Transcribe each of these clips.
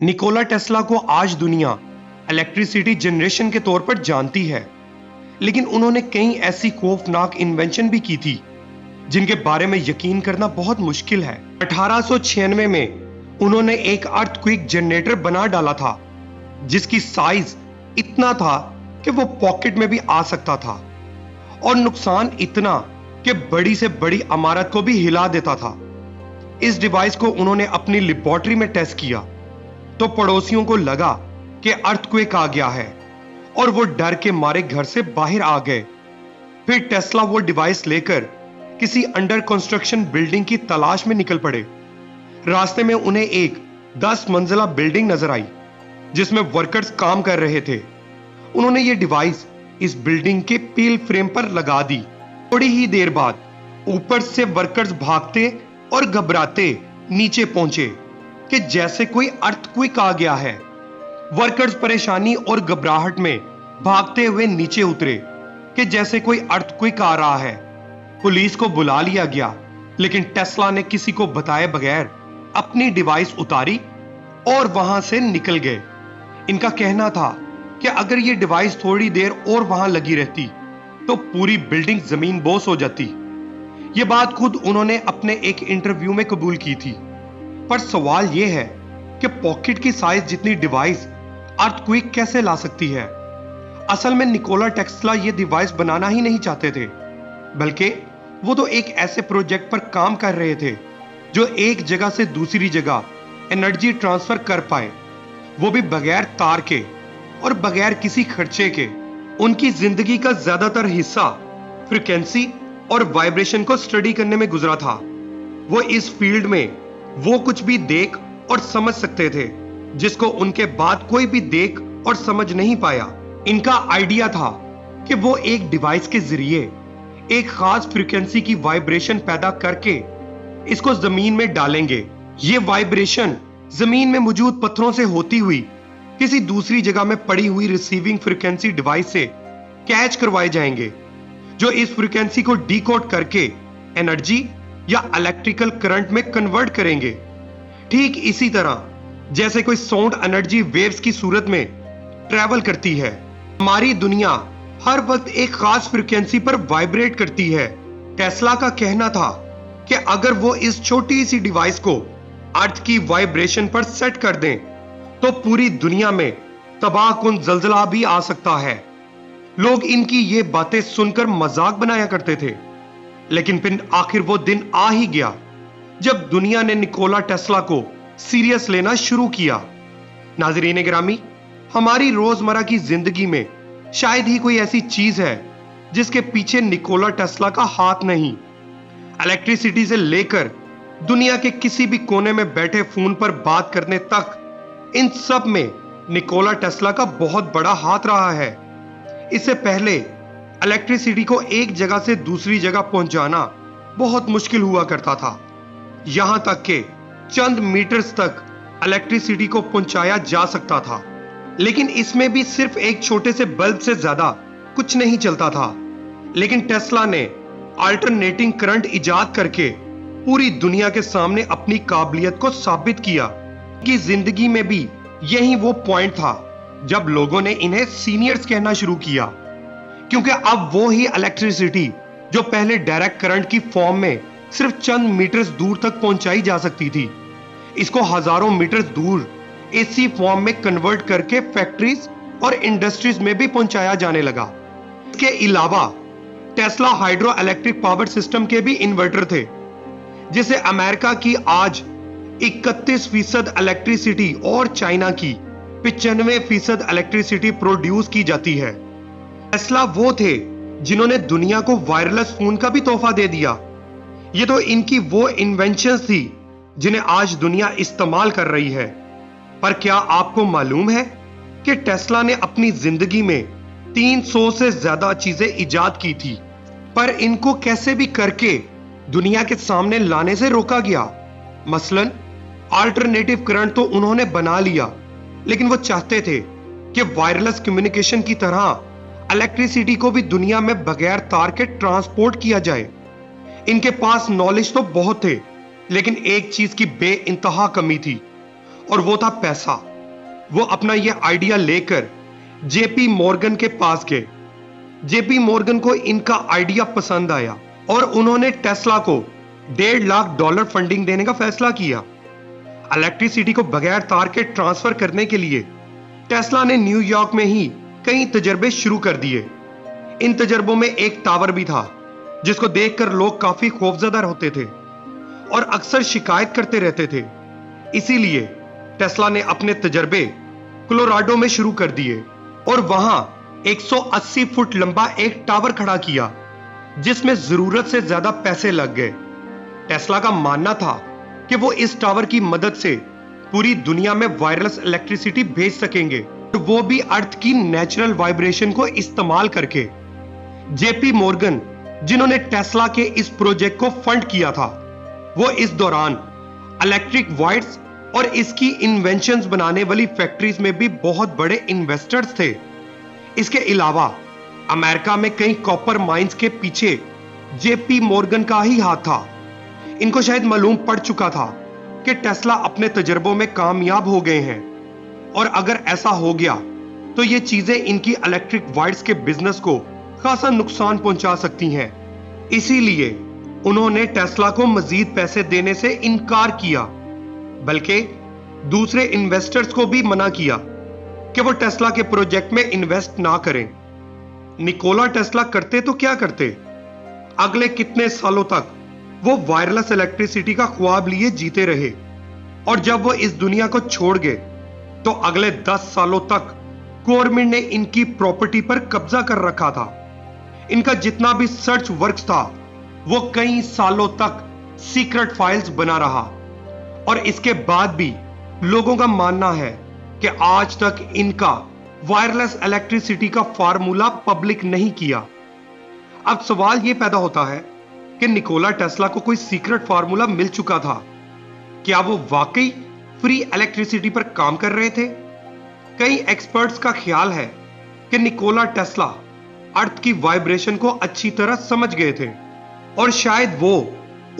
Nikola Tesla को आज दुनिया इलेक्ट्रिसिटी जनरेशन के तौर पर जानती है, लेकिन उन्होंने कई ऐसी खौफनाक इन्वेंशन भी की थी जिनके बारे में यकीन करना बहुत मुश्किल है। 1896 में उन्होंने एक अर्थक्वेक जनरेटर बना डाला था जिसकी साइज इतना था कि वो पॉकेट में भी आ सकता था और नुकसान इतना कि बड़ी से बड़ी इमारत को भी हिला देता था। इस डिवाइस को उन्होंने अपनी लेबोरेटरी में टेस्ट किया तो पड़ोसियों को लगा कि अर्थक्वेक आ गया है और वो डर के मारे घर से बाहर आ गए। फिर टेस्ला वो डिवाइस लेकर किसी अंडर कंस्ट्रक्शन बिल्डिंग की तलाश में निकल पड़े। रास्ते में उन्हें एक 10 मंजिला बिल्डिंग नजर आई जिसमें वर्कर्स काम कर रहे थे। उन्होंने ये डिवाइस इस बिल्डिंग के पील फ्रेम पर लगा दी। थोड़ी ही देर बाद ऊपर से वर्कर्स भागते और घबराते नीचे पहुंचे कि जैसे कोई अर्थक्वेक आ गया है। वर्कर्स परेशानी और घबराहट में भागते हुए नीचे उतरे कि जैसे कोई अर्थक्वेक आ रहा है। पुलिस को बुला लिया गया, लेकिन टेस्ला ने किसी को बताए बगैर अपनी डिवाइस उतारी और वहां से निकल गए। इनका कहना था कि अगर ये डिवाइस थोड़ी देर और वहां लगी रहती तो पूरी बिल्डिंग जमीन बोस हो जाती। ये बात खुद उन्होंने अपने एक इंटरव्यू में कबूल की थी। पर सवाल यह है कि पॉकेट की साइज जितनी डिवाइस अर्थक्वेक कैसे ला सकती है। असल में निकोला टेस्ला ये डिवाइस बनाना ही नहीं चाहते थे, बल्कि वो तो एक ऐसे प्रोजेक्ट पर काम कर रहे थे जो एक जगह से दूसरी जगह एनर्जी ट्रांसफर कर पाए, वो भी बगैर तार के और बगैर किसी खर्चे के। उनकी जिंदगी का ज्यादातर हिस्सा फ्रीक्वेंसी और वाइब्रेशन को स्टडी करने में गुजरा था। वो इस फील्ड में वो कुछ भी देख और समझ सकते थे जिसको उनके बाद कोई भी देख और समझ नहीं पाया। इनका आइडिया था कि वो एक डिवाइस के जरिए एक खास फ्रीक्वेंसी की वाइब्रेशन पैदा करके इसको जमीन में डालेंगे। ये वाइब्रेशन जमीन में मौजूद पत्थरों से होती हुई किसी दूसरी जगह में पड़ी हुई रिसीविंग फ्रीक्वेंसी डिवाइस से कैच करवाए जाएंगे, जो इस फ्रीक्वेंसी को डिकोड करके एनर्जी या इलेक्ट्रिकल करंट में कन्वर्ट करेंगे। ठीक इसी तरह जैसे कोई साउंड एनर्जी वेव्स की सूरत में ट्रैवल करती है। हमारी दुनिया हर वक्त एक खास फ्रीक्वेंसी पर वाइब्रेट करती है। टेस्ला का कहना था कि अगर वो इस छोटी सी डिवाइस को अर्थ की वाइब्रेशन पर सेट कर दें तो पूरी दुनिया में तबाहकुन जल्जला भी आ सकता है। लोग इनकी ये बातें सुनकर मजाक बनाया करते थे, लेकिन फिर आखिर वो दिन आ ही गया जब दुनिया ने निकोला टेस्ला को सीरियस लेना शुरू किया। नाज़रीन गिरामी, हमारी रोजमर्रा की जिंदगी में शायद ही कोई ऐसी चीज है जिसके पीछे निकोला टेस्ला का हाथ नहीं। इलेक्ट्रिसिटी से लेकर दुनिया के किसी भी कोने में बैठे फोन पर बात करने तक, इन सब में निकोला टेस्ला का बहुत बड़ा हाथ रहा है। इससे पहले इलेक्ट्रिसिटी को एक जगह से दूसरी जगह पहुंचाना बहुत मुश्किल हुआ करता था। यहां तक कि चंद मीटर्स तक इलेक्ट्रिसिटी को पहुंचाया जा सकता था, लेकिन इसमें भी सिर्फ एक छोटे से बल्ब से ज्यादा कुछ नहीं चलता था। लेकिन टेस्ला ने अल्टरनेटिंग करंट इजाद करके पूरी दुनिया के सामने अपनी काबिलियत को साबित किया। कि जिंदगी में भी यही वो पॉइंट था जब लोगों ने इन्हें सीनियर्स कहना शुरू किया, क्योंकि अब वो ही इलेक्ट्रिसिटी जो पहले डायरेक्ट करंट की फॉर्म में सिर्फ चंद मीटर्स दूर तक पहुंचाई जा सकती थी, इसको हजारों मीटर दूर एसी फॉर्म में कन्वर्ट करके फैक्ट्रीज और इंडस्ट्रीज में भी पहुंचाया जाने लगा। इसके अलावा Tesla hydro electric power system के भी इन्वर्टर थे, जिसे अमेरिका की आज 31% इलेक्ट्रिसिटी और चाइना की 95% इलेक्ट्रिसिटी प्रोड्यूस की जाती है। टेस्ला वो थे जिन्होंने दुनिया को वायरलेस फोन का भी तोहफा दे दिया। ये तो इनकी वो इन्वेंशंस थी जिन्हें आज दुनिया इस्तेमाल कर रही है। पर क्या आपको मालूम है कि टेस्ला ने अपनी जिंदगी में 300 से ज्यादा चीजें इजाद की थी, पर इनको कैसे भी करके दुनिया के सामने लाने से रोका गया। मसलन अल्टरनेटिव करंट तो उन्होंने बना लिया, लेकिन वो चाहते थे कि वायरलेस कम्युनिकेशन की तरह इलेक्ट्रिसिटी को भी दुनिया में बगैर तार के ट्रांसपोर्ट किया जाए। इनके पास नॉलेज तो बहुत थे, लेकिन एक चीज की बेइंतहा कमी थी, और वो था पैसा। वो अपना ये आइडिया लेकर जेपी मॉर्गन के पास गए। जेपी मॉर्गन को इनका आइडिया पसंद आया और उन्होंने टेस्ला को $1.5 लाख फंडिंग देने का फैसला किया। इलेक्ट्रिसिटी को बगैर तार के ट्रांसफर करने के लिए टेस्ला ने न्यूयॉर्क में ही कई तजर्बे शुरू कर दिए। इन तजर्बों में एक टावर भी था जिसको देखकर लोग काफी खौफजदा होते थे और अक्सर शिकायत करते रहते थे। इसीलिए टेस्ला ने अपने तजर्बे कोलोराडो में शुरू कर दिए और वहां 180 फुट लंबा एक टावर खड़ा किया जिसमें जरूरत से ज्यादा पैसे लग गए। टेस्ला का मानना था कि वो इस टावर की मदद से पूरी दुनिया में वायरलेस इलेक्ट्रिसिटी भेज सकेंगे, तो वो भी अर्थ की नेचुरल वाइब्रेशन को इस्तेमाल करके। जेपी मॉर्गन, जिन्होंने टेस्ला के इस प्रोजेक्ट को फंड किया था, वो इस दौरान इलेक्ट्रिक वायर्स और इसकी इन्वेंशंस बनाने वाली फैक्ट्रीज में भी बहुत बड़े इन्वेस्टर्स थे। इसके अलावा अमेरिका में कई कॉपर माइंस के पीछे जेपी मॉर्गन का ही हाथ था। इनको शायद मालूम पड़ चुका था कि टेस्ला अपने तजर्बों में कामयाब हो गए हैं और अगर ऐसा हो गया तो ये चीजें इनकी इलेक्ट्रिक वायर्स के बिजनेस को खासा नुकसान पहुंचा सकती हैं। इसीलिए उन्होंने टेस्ला को मजीद पैसे देने से इनकार किया, बल्कि दूसरे इन्वेस्टर्स को भी मना किया कि वो टेस्ला के प्रोजेक्ट में इन्वेस्ट ना करें। निकोला टेस्ला करते तो क्या करते, अगले कितने सालों तक वो वायरलेस इलेक्ट्रिसिटी का ख्वाब लिए जीते रहे और जब वो इस दुनिया को छोड़ गए तो अगले 10 सालों तक गवर्नमेंट ने इनकी प्रॉपर्टी पर कब्जा कर रखा था। इनका जितना भी सर्च वर्क था वो कई सालों तक सीक्रेट फाइल्स बना रहा और इसके बाद भी लोगों का मानना है कि आज तक इनका वायरलेस इलेक्ट्रिसिटी का फार्मूला पब्लिक नहीं किया। अब सवाल यह पैदा होता है कि निकोला टेस्ला को कोई सीक्रेट फार्मूला मिल चुका था, क्या वो वाकई फ्री इलेक्ट्रिसिटी पर काम कर रहे थे? कई एक्सपर्ट्स का ख्याल है कि निकोला टेस्ला अर्थ की वाइब्रेशन को अच्छी तरह समझ गए थे और शायद वो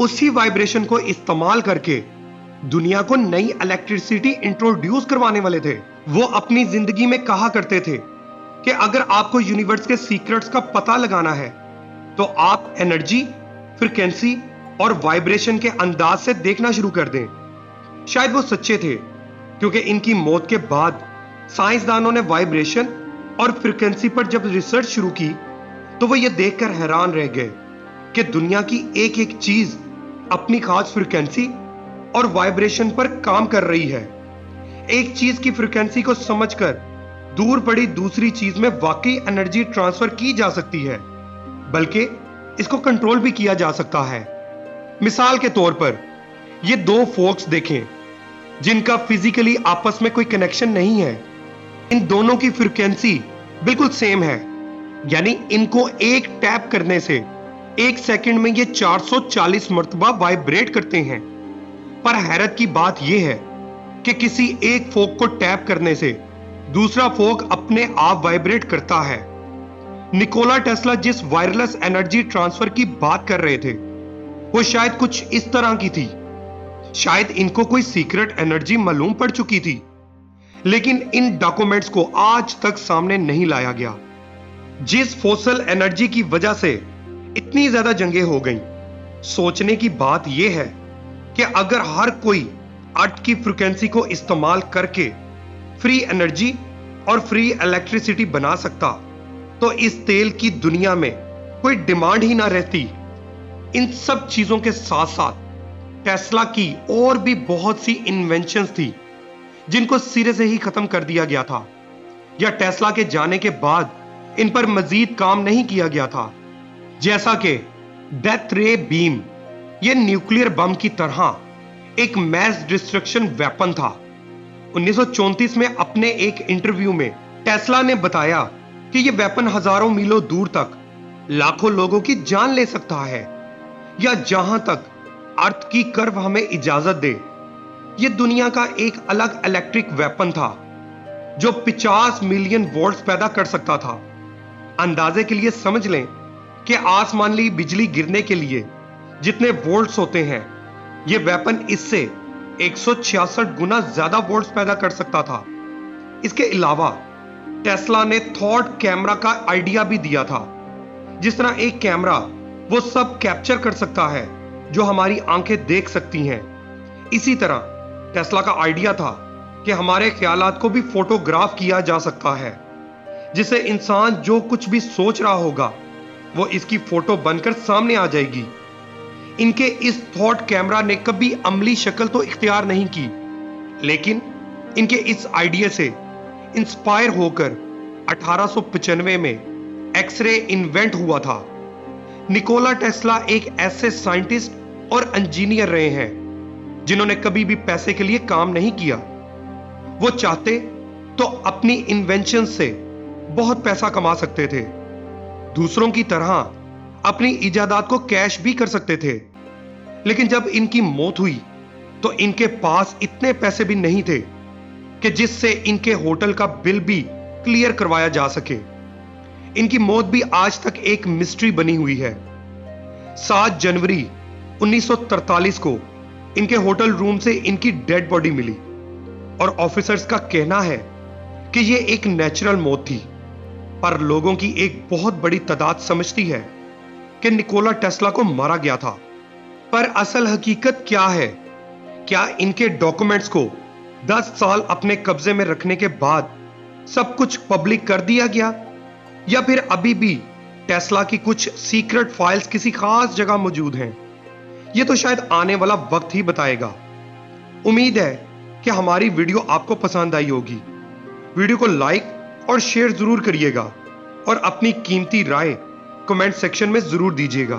उसी वाइब्रेशन को इस्तेमाल करके दुनिया को नई इलेक्ट्रिसिटी इंट्रोड्यूस करवाने वाले थे। वो अपनी जिंदगी में कहा करते थे कि अगर आपको यूनिवर्स के सीक्रेट्स का पता लगाना है तो आप एनर्जी, फ्रीक्वेंसी और वाइब्रेशन के अंदाज से देखना शुरू कर दें। शायद वो सच्चे थे, क्योंकि इनकी मौत के बाद साइंसदानों ने वाइब्रेशन और फ्रीक्वेंसी पर जब रिसर्च शुरू की तो वो ये देखकर हैरान रह गए कि दुनिया की एक एक चीज अपनी खास फ्रीक्वेंसी और वाइब्रेशन पर काम कर रही है। एक चीज की फ्रीक्वेंसी को समझकर दूर पड़ी दूसरी चीज में वाकई एनर्जी ट्रांसफर की जा सकती है, बल्कि इसको कंट्रोल भी किया जा सकता है। मिसाल के तौर पर ये दो फोक्स देखें जिनका फिजिकली आपस में कोई कनेक्शन नहीं है। इन दोनों की फ्रीक्वेंसी बिल्कुल सेम है, यानी इनको एक टैप करने से 1 सेकंड में ये 440 मर्तबा वाइब्रेट करते हैं। पर हैरत की बात यह है कि किसी एक फोक को टैप करने से दूसरा फोक अपने आप वाइब्रेट करता है। निकोला टेस्ला जिस वायरलेस एनर्जी ट्रांसफर की बात कर रहे थे वो शायद कुछ इस तरह की थी। शायद इनको कोई सीक्रेट एनर्जी मालूम पड़ चुकी थी, लेकिन इन डॉक्यूमेंट्स को आज तक सामने नहीं लाया गया। जिस फोसल एनर्जी की वजह से इतनी ज्यादा जंगें हो गईं, सोचने की बात यह है कि अगर हर कोई अर्थ की फ्रीक्वेंसी को इस्तेमाल करके फ्री एनर्जी और फ्री इलेक्ट्रिसिटी बना सकता तो इस तेल की दुनिया में कोई डिमांड ही ना रहती। इन सब चीजों के साथ साथ टेस्ला की और भी बहुत सी इन्वेंशंस थी जिनको सिरे से ही खत्म कर दिया गया था, या टेस्ला के जाने के बाद इन पर मजीद काम नहीं किया गया था। जैसा कि डेथ रे बीम, यह न्यूक्लियर बम की तरह एक मैस डिस्ट्रक्शन वेपन था। 1934 में अपने एक इंटरव्यू में टेस्ला ने बताया कि यह वेपन हजारों मीलों दूर तक लाखों लोगों की जान ले सकता है, या जहां तक अर्थ की कर्व हमें इजाजत दे। यह दुनिया का एक अलग इलेक्ट्रिक वेपन था जो 50 मिलियन वोल्ट्स पैदा कर सकता था। अंदाजे के लिए समझ लें कि आसमानी बिजली गिरने के लिए जितने वोल्ट्स होते हैं, यह वेपन इससे 166 गुना ज्यादा वोल्ट्स पैदा कर सकता था। इसके अलावा टेस्ला ने थॉट कैमरा का आइडिया भी दिया था। जिस तरह एक कैमरा वो सब कैप्चर कर सकता है जो हमारी आंखें देख सकती हैं, इसी तरह टेस्ला का आइडिया था कि हमारे ख्यालात को भी फोटोग्राफ किया जा सकता है, जिससे इंसान जो कुछ भी सोच रहा होगा वो इसकी फोटो बनकर सामने आ जाएगी। इनके इस थॉट कैमरा ने कभी अमली शक्ल तो इख्तियार नहीं की, लेकिन इनके इस आइडिया से इंस्पायर होकर 1895 में एक्सरे इन्वेंट हुआ था। निकोला टेस्ला एक ऐसे साइंटिस्ट और इंजीनियर रहे हैं जिन्होंने कभी भी पैसे के लिए काम नहीं किया। वो चाहते तो अपनी इन्वेंशन से बहुत पैसा कमा सकते थे, दूसरों की तरह अपनी इजादात को कैश भी कर सकते थे। लेकिन जब इनकी मौत हुई तो इनके पास इतने पैसे भी नहीं थे कि जिससे इनके होटल का बिल भी क्लियर करवाया जा सके। इनकी मौत भी आज तक एक मिस्ट्री बनी हुई है। 7 जनवरी 1943 को इनके होटल रूम से इनकी डेड बॉडी मिली और ऑफिसर्स का कहना है कि यह एक नेचुरल मौत थी, पर लोगों की एक बहुत बड़ी तादाद समझती है कि निकोला टेस्ला को मारा गया था। पर असल हकीकत क्या है? क्या इनके डॉक्यूमेंट्स को 10 साल अपने कब्जे में रखने के बाद सब कुछ पब्लिक कर दिया गया, या फिर अभी भी टेस्ला की कुछ सीक्रेट फाइल्स किसी खास जगह मौजूद हैं? यह तो शायद आने वाला वक्त ही बताएगा। उम्मीद है कि हमारी वीडियो आपको पसंद आई होगी। वीडियो को लाइक और शेयर जरूर करिएगा और अपनी कीमती राय कमेंट सेक्शन में जरूर दीजिएगा।